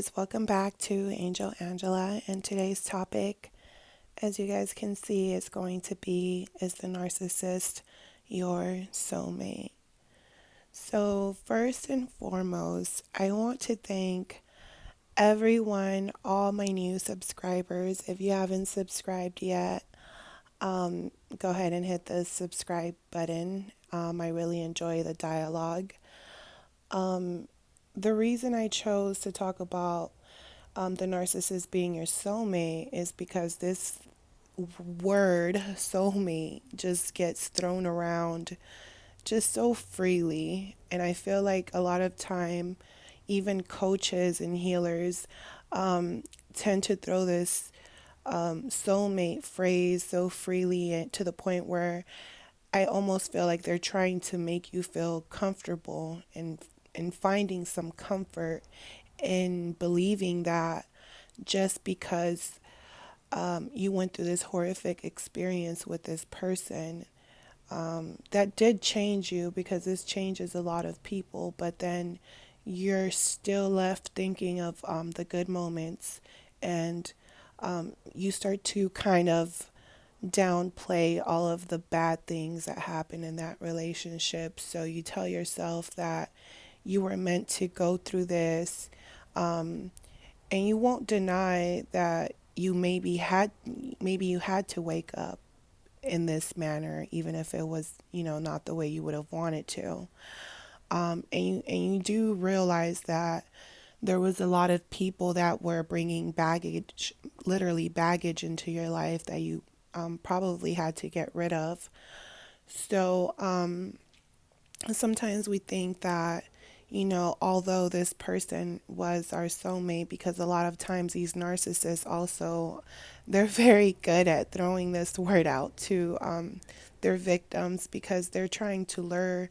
guys, welcome back to Angel Angela. And today's topic, as you guys can see, is the narcissist your soulmate? So, first and foremost, I want to thank everyone, all my new subscribers. If you haven't subscribed yet, go ahead and hit the subscribe button. I really enjoy the dialogue. The reason I chose to talk about the narcissist being your soulmate is because this word soulmate just gets thrown around just so freely. And I feel like a lot of time, even coaches and healers tend to throw this soulmate phrase so freely and to the point where I almost feel like they're trying to make you feel comfortable and finding some comfort in believing that just because you went through this horrific experience with this person, that did change you because this changes a lot of people, but then you're still left thinking of the good moments, and you start to kind of downplay all of the bad things that happen in that relationship. So you tell yourself that you were meant to go through this, and you won't deny that maybe you had to wake up in this manner, even if it was, not the way you would have wanted to. And you do realize that there was a lot of people that were bringing baggage, literally baggage, into your life that you probably had to get rid of. So sometimes we think that, although this person was our soulmate, because a lot of times these narcissists also, they're very good at throwing this word out to their victims because they're trying to lure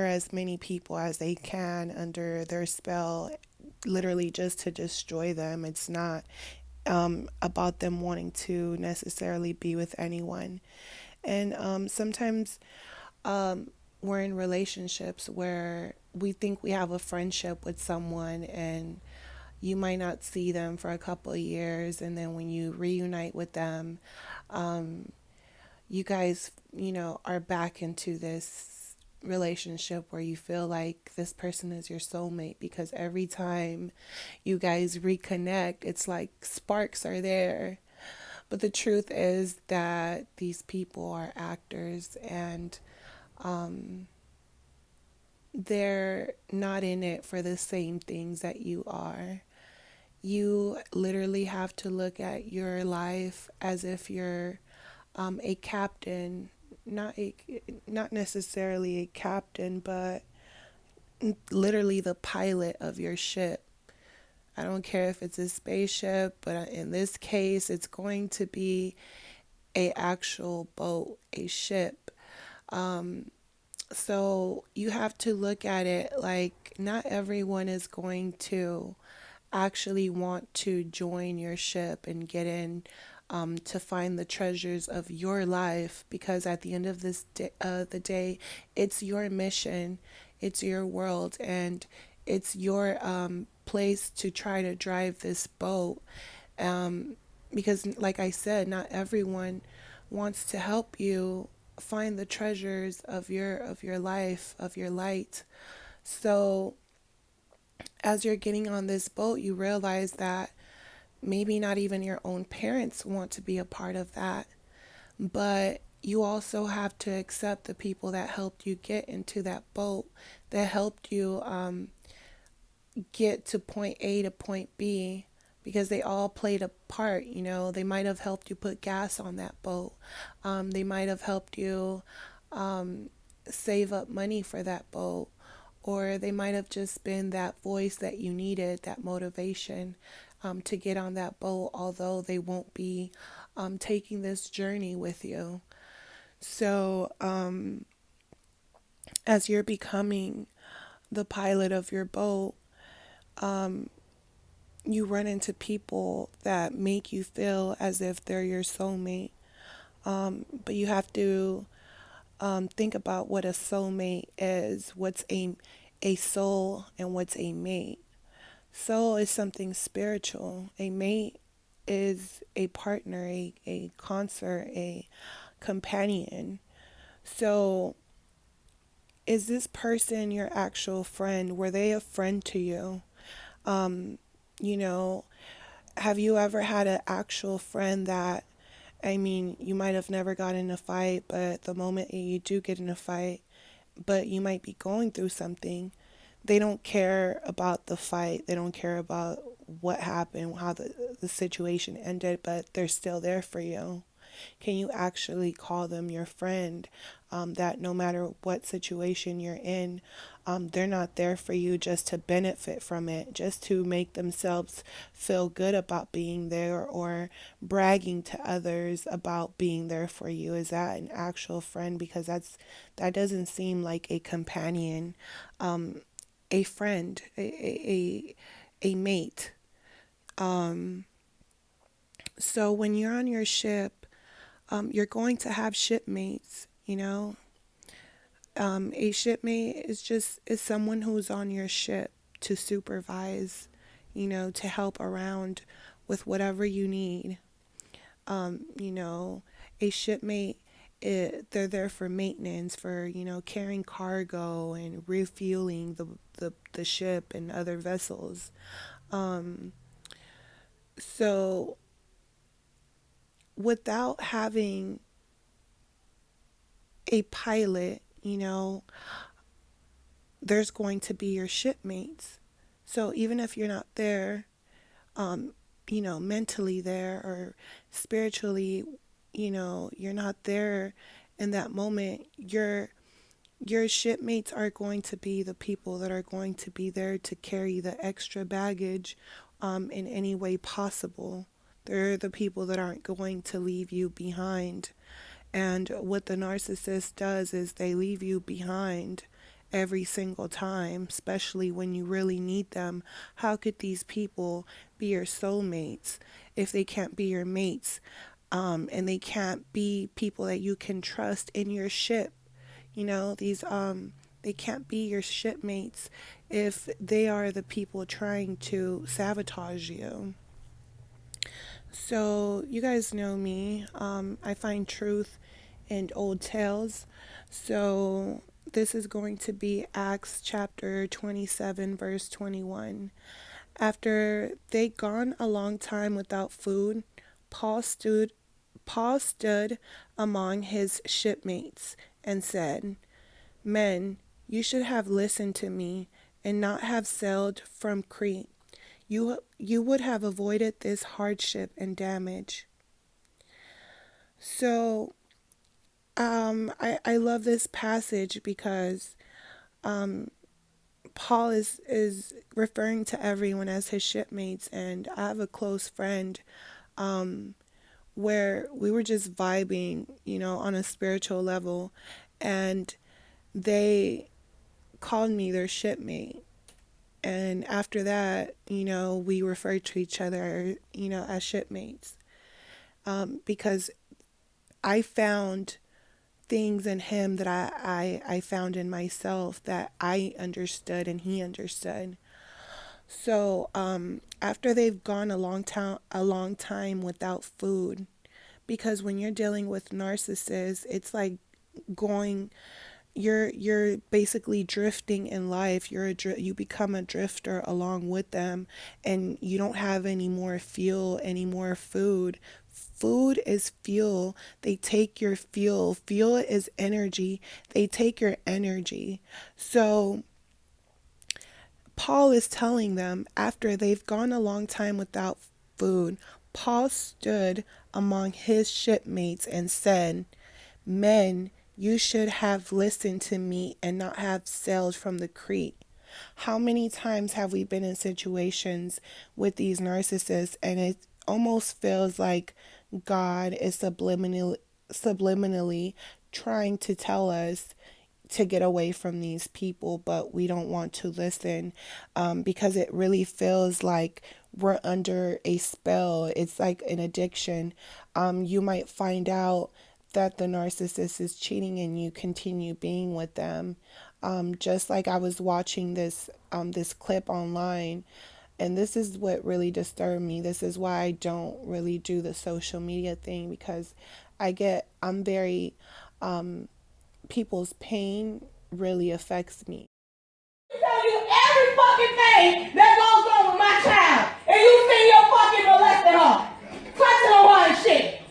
as many people as they can under their spell, literally just to destroy them. It's not about them wanting to necessarily be with anyone. And sometimes we're in relationships where we think we have a friendship with someone, and you might not see them for a couple of years, and then when you reunite with them, you guys, are back into this relationship where you feel like this person is your soulmate because every time you guys reconnect, it's like sparks are there. But the truth is that these people are actors, and they're not in it for the same things that you are. You literally have to look at your life as if you're a captain, not necessarily a captain, but literally the pilot of your ship. I don't care if it's a spaceship, but in this case, it's going to be a actual boat, a ship. So you have to look at it like not everyone is going to actually want to join your ship and get in to find the treasures of your life, because at the end of the day, it's your mission, it's your world, and it's your place to try to drive this boat. Um, because, like I said, not everyone wants to help you find the treasures of your life, of your light. So as you're getting on this boat, you realize that maybe not even your own parents want to be a part of that, but you also have to accept the people that helped you get into that boat, that helped you get to point A to point B, because they all played a part. They might have helped you put gas on that boat. They might have helped you save up money for that boat, or they might have just been that voice that you needed, that motivation to get on that boat, although they won't be taking this journey with you. So, as you're becoming the pilot of your boat, you run into people that make you feel as if they're your soulmate. But you have to think about what a soulmate is. What's a soul and what's a mate. Soul is something spiritual. A mate is a partner, a consort, a companion. So, is this person your actual friend? Were they a friend to you? Um, you know, have you ever had an actual friend that, I mean, you might have never got in a fight, but the moment you do get in a fight, but you might be going through something, they don't care about the fight. They don't care about what happened, how the situation ended, but they're still there for you. Can you actually call them your friend? That no matter what situation you're in, they're not there for you just to benefit from it, just to make themselves feel good about being there or bragging to others about being there for you. Is that an actual friend? Because that doesn't seem like a companion, a friend, a mate. Um, so when you're on your ship, you're going to have shipmates, you know. A shipmate is someone who's on your ship to supervise, to help around with whatever you need. You know, a shipmate, they're there for maintenance, for carrying cargo and refueling the ship and other vessels. Um, so without having a pilot, there's going to be your shipmates. So even if you're not there, um, mentally there or spiritually, you're not there in that moment, your shipmates are going to be the people that are going to be there to carry the extra baggage in any way possible. They're the people that aren't going to leave you behind. And what the narcissist does is they leave you behind every single time, especially when you really need them. How could these people be your soulmates if they can't be your mates? And they can't be people that you can trust in your ship. They can't be your shipmates if they are the people trying to sabotage you. So, you guys know me. I find truth in old tales. So, this is going to be Acts chapter 27, verse 21. After they'd gone a long time without food, Paul stood, Paul stood among his shipmates and said, Men, you should have listened to me and not have sailed from Crete. You would have avoided this hardship and damage. So, I love this passage because Paul is referring to everyone as his shipmates, and I have a close friend um, where we were just vibing, on a spiritual level, and they called me their shipmate. And after that, we referred to each other, as shipmates, because I found things in him that I found in myself that I understood and he understood. So after they've gone a long time without food, because when you're dealing with narcissists, it's like going you're basically drifting in life. You become a drifter along with them, and you don't have any more fuel, any more food. Food is fuel. They take your fuel. Fuel is energy. They take your energy. So Paul is telling them after they've gone a long time without food, Paul stood among his shipmates and said, Men, you should have listened to me and not have sailed from the Crete. How many times have we been in situations with these narcissists, and it almost feels like God is subliminally trying to tell us to get away from these people, but we don't want to listen, because it really feels like we're under a spell. It's like an addiction. You might find out that the narcissist is cheating and you continue being with them. Just like I was watching this clip online, and this is what really disturbed me. This is why I don't really do the social media thing, because I'm very, people's pain really affects me. Tell you every fucking thing that goes on with my child, and you see your fucking molesting her, touching on her and shit.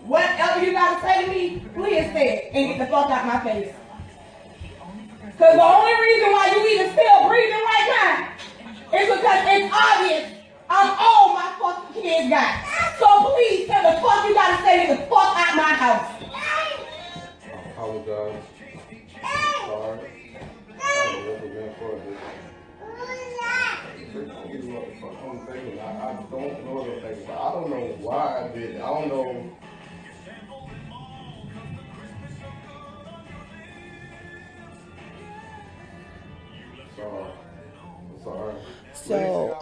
Whatever you gotta say to me, please say it and get the fuck out my face. Cause the only reason why you even still breathing right now is because it's obvious I'm all my fucking kids got. So please tell the fuck you gotta say to the fuck out my house. I apologize. Sorry. I don't know what the man for this. I'm thinking, I don't know what I'm thinking, but I don't know why I did it. I don't know. Sorry. I'm sorry. So,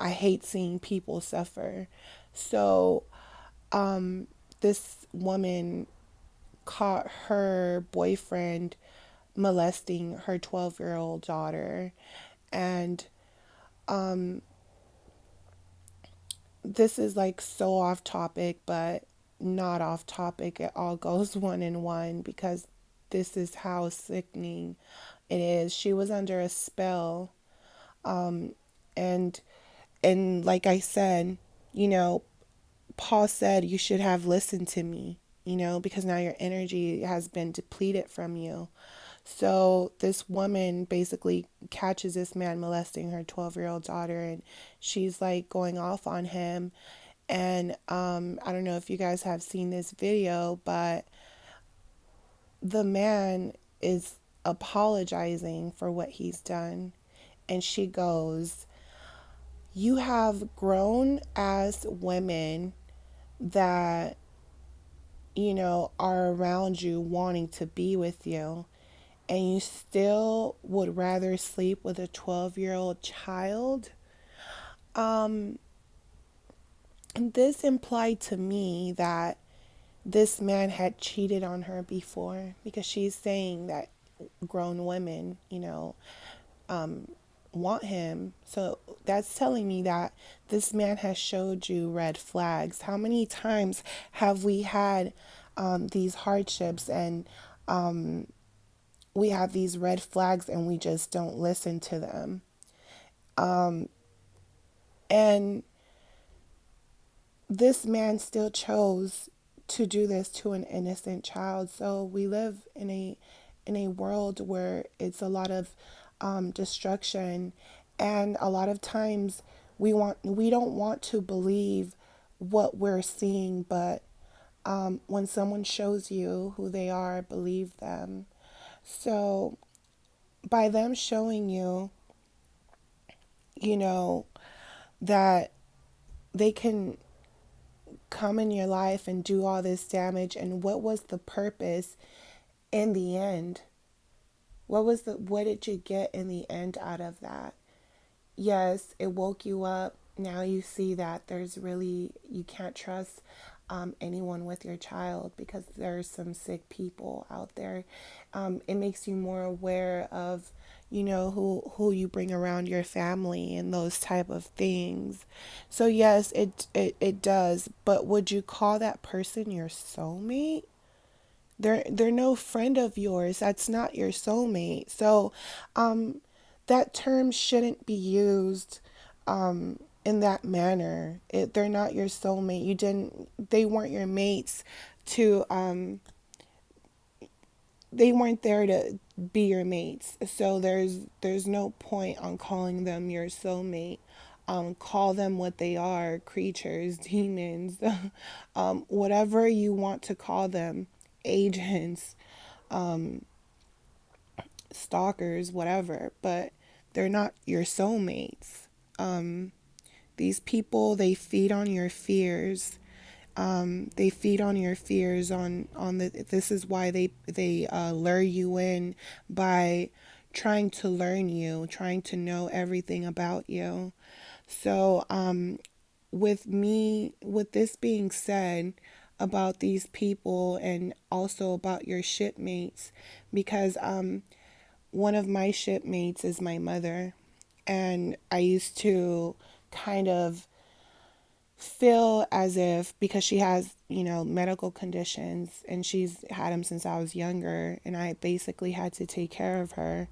I hate seeing people suffer. So, this woman caught her boyfriend molesting her 12-year-old daughter. And this is like so off topic, but not off topic. It all goes one in one, because this is how sickening it is. She was under a spell. And like I said, you know, Paul said you should have listened to me, because now your energy has been depleted from you. So this woman basically catches this man molesting her 12-year-old daughter, and she's like going off on him. And I don't know if you guys have seen this video, but the man is apologizing for what he's done. And she goes, "You have grown as women that, are around you wanting to be with you, and you still would rather sleep with a 12-year-old child." And this implied to me that this man had cheated on her before, because she's saying that grown women, want him. So that's telling me that this man has showed you red flags. How many times have we had these hardships, and we have these red flags, and we just don't listen to them? And this man still chose to do this to an innocent child. So we live in a world where it's a lot of destruction, and a lot of times we don't want to believe what we're seeing, but when someone shows you who they are, believe them. So by them showing you, you know, that they can come in your life and do all this damage, and what was the purpose in the end? What did you get in the end out of that? Yes, it woke you up. Now you see that you can't trust anyone with your child, because there's some sick people out there. It makes you more aware of, who you bring around your family and those type of things. So yes, it does. But would you call that person your soulmate? They're no friend of yours. That's not your soulmate. So that term shouldn't be used in that manner. They're not your soulmate. They weren't your mates to they weren't there to be your mates. So there's no point on calling them your soulmate. Call them what they are: creatures, demons, whatever you want to call them, agents, stalkers, whatever. But they're not your soulmates. These people, they feed on your fears. They feed on your fears. This is why they lure you in by trying to learn you, trying to know everything about you. So, with this being said about these people and also about your shipmates, because one of my shipmates is my mother, and I used to kind of feel as if because she has, medical conditions and she's had them since I was younger and I basically had to take care of her.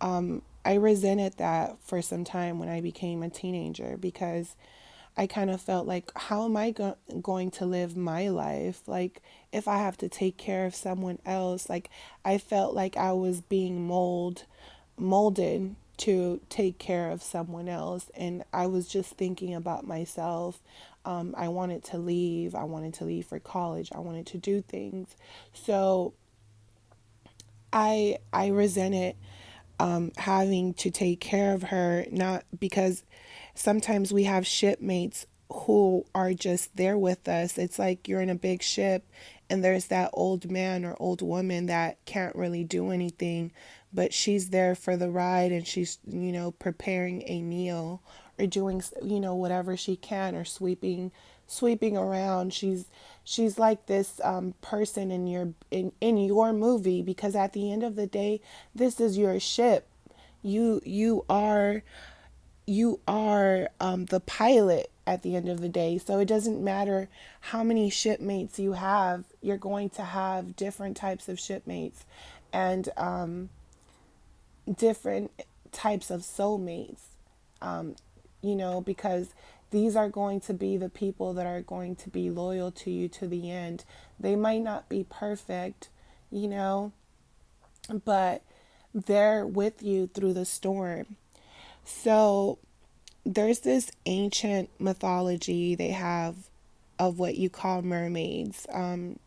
I resented that for some time when I became a teenager because I kind of felt like, how am I going to live my life? Like, if I have to take care of someone else, like, I felt like I was being molded to take care of someone else. And I was just thinking about myself. I wanted to leave. I wanted to leave for college. I wanted to do things. So I resented having to take care of her, not because sometimes we have shipmates who are just there with us. It's like you're in a big ship and there's that old man or old woman that can't really do anything, but she's there for the ride and she's, preparing a meal or doing, whatever she can or sweeping around. She's like this person in your movie because at the end of the day, this is your ship. You are the pilot at the end of the day. So it doesn't matter how many shipmates you have. You're going to have different types of shipmates and different types of soulmates. Um, because these are going to be the people that are going to be loyal to you to the end. They might not be perfect, you know, but they're with you through the storm. So there's this ancient mythology they have of what you call mermaids,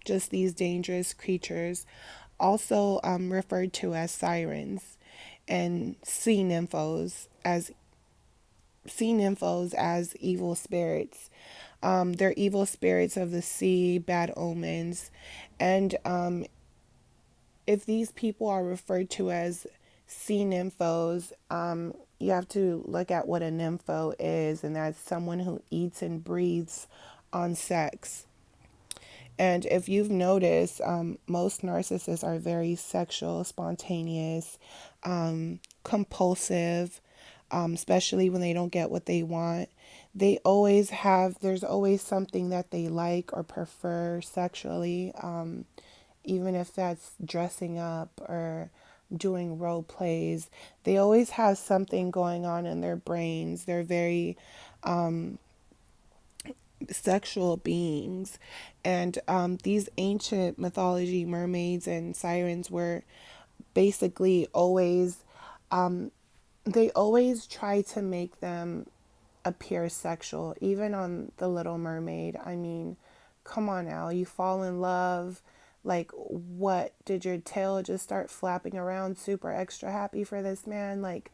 just these dangerous creatures, also referred to as sirens, and sea nymphos as evil spirits. They're evil spirits of the sea, bad omens, and if these people are referred to as sea nymphos, you have to look at what a nympho is, and that's someone who eats and breathes on sex. And if you've noticed, most narcissists are very sexual, spontaneous, compulsive, especially when they don't get what they want. There's always something that they like or prefer sexually, even if that's dressing up or doing role plays. They always have something going on in their brains. They're very sexual beings. And these ancient mythology mermaids and sirens were basically they always try to make them appear sexual, even on The Little Mermaid. I mean, come on now, you fall in love. Like, what? Did your tail just start flapping around super extra happy for this man? Like,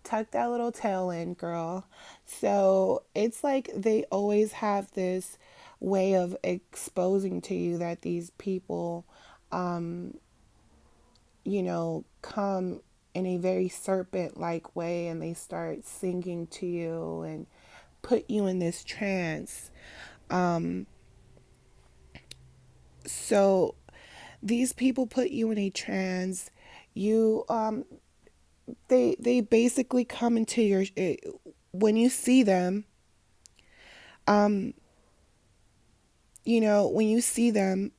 tuck that little tail in, girl. So it's like they always have this way of exposing to you that these people, come in a very serpent like way and they start singing to you and put you in this trance. So these people put you in a trance. You they basically come into your when you see them, when you see them,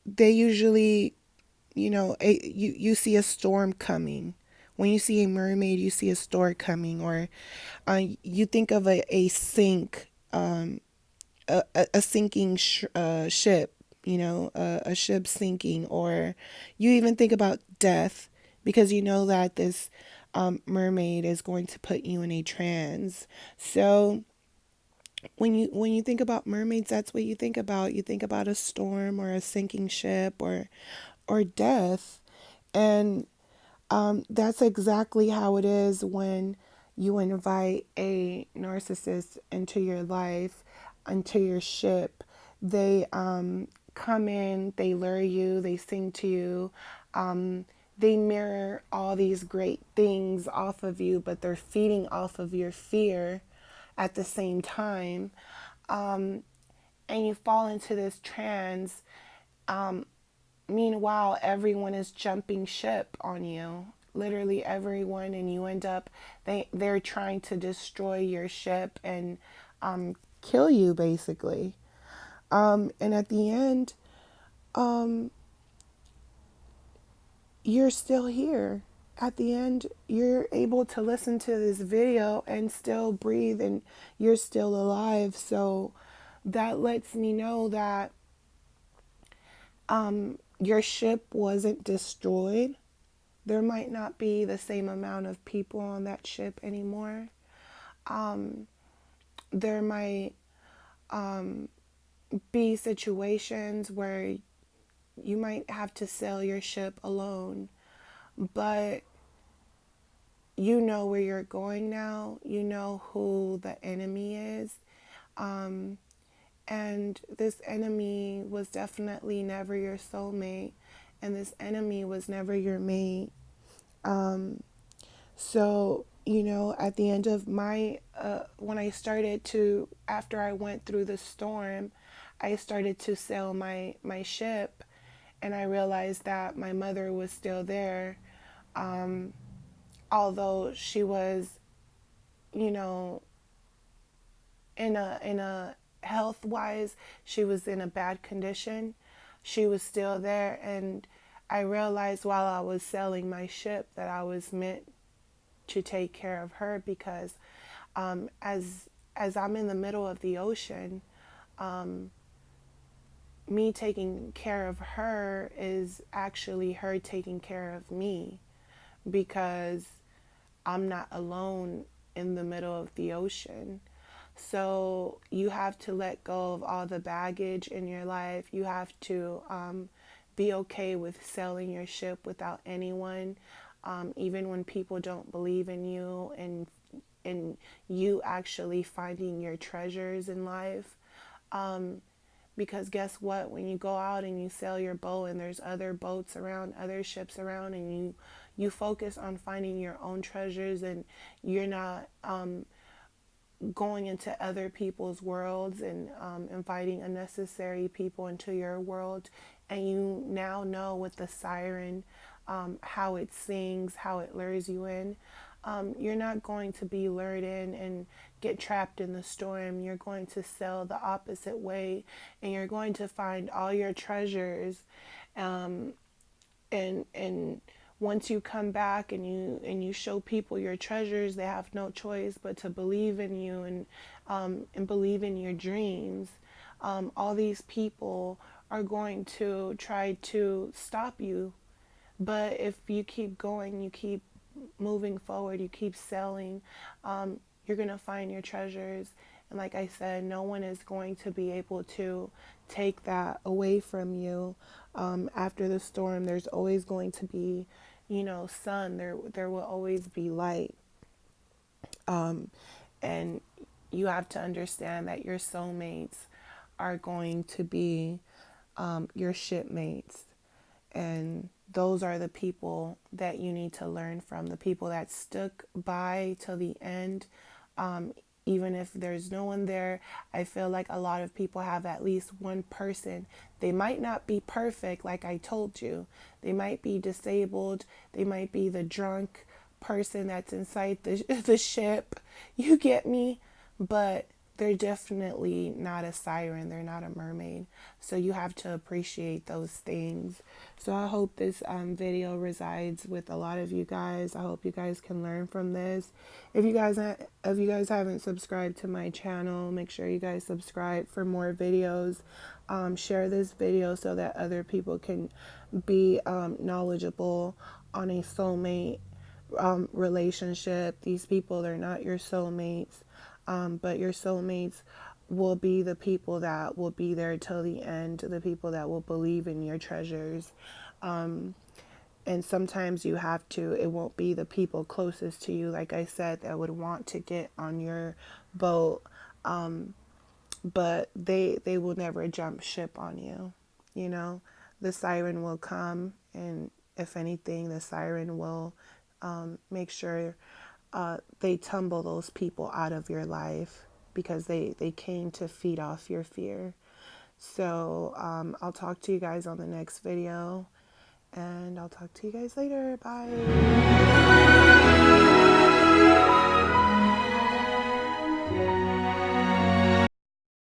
they usually, you see a storm coming. When you see a mermaid, you see a storm coming, or you think of a sink, a sinking ship, a ship sinking, or you even think about death because you know that this mermaid is going to put you in a trance. So when you think about mermaids, that's what you think about. You think about a storm or a sinking ship or death, and that's exactly how it is when you invite a narcissist into your life, into your ship. They come in, they lure you, they sing to you, they mirror all these great things off of you, but they're feeding off of your fear at the same time. And you fall into this trance. Meanwhile, everyone is jumping ship on you. Literally everyone, and you end up they're trying to destroy your ship and kill you basically. And at the end, you're still here. At the end, you're able to listen to this video and still breathe, and you're still alive. So that lets me know that your ship wasn't destroyed. There might not be the same amount of people on that ship anymore. There might be situations where you might have to sail your ship alone, but you know where you're going now. You know who the enemy is. And this enemy was definitely never your soulmate, and this enemy was never your mate. So, at the end of when I started to, after I went through the storm, I started to sail my ship, and I realized that my mother was still there, although she was, you know, in a health wise, she was in a bad condition. She was still there, and I realized while I was sailing my ship that I was meant to take care of her, because as I'm in the middle of the ocean, me taking care of her is actually her taking care of me, because I'm not alone in the middle of the ocean. So you have to let go of all the baggage in your life. You have to be okay with sailing your ship without anyone, even when people don't believe in you, and you actually finding your treasures in life. Because guess what? When you go out and you sail your boat and there's other boats around, other ships around, and you focus on finding your own treasures, and you're not going into other people's worlds and inviting unnecessary people into your world, and you now know with the siren how it sings, how it lures you in. You're not going to be lured in and get trapped in the storm. You're going to sail the opposite way, and you're going to find all your treasures. And once you come back and you show people your treasures, they have no choice but to believe in you, and believe in your dreams. All these people are going to try to stop you, but if you keep going, you keep moving forward, you keep selling, you're going to find your treasures. And like I said, no one is going to be able to take that away from you. After the storm, there's always going to be, sun. There will always be light. And you have to understand that your soulmates are going to be your shipmates. And those are the people that you need to learn from, the people that stuck by till the end. Even if there's no one there, I feel like a lot of people have at least one person. They might not be perfect, like I told you. They might be disabled. They might be the drunk person that's inside the ship. You get me? But they're definitely not a siren. They're not a mermaid. So you have to appreciate those things. So I hope this video resides with a lot of you guys. I hope you guys can learn from this. If you guys haven't subscribed to my channel, make sure you guys subscribe for more videos. Share this video so that other people can be knowledgeable on a soulmate relationship. These people, they're not your soulmates, but your soulmates will be the people that will be there till the end, the people that will believe in your treasures. And sometimes you have to, it won't be the people closest to you, like I said, that would want to get on your boat, but they will never jump ship on you. The siren will come, and if anything, the siren will make sure they tumble those people out of your life because they came to feed off your fear. So I'll talk to you guys on the next video, and I'll talk to you guys later. Bye.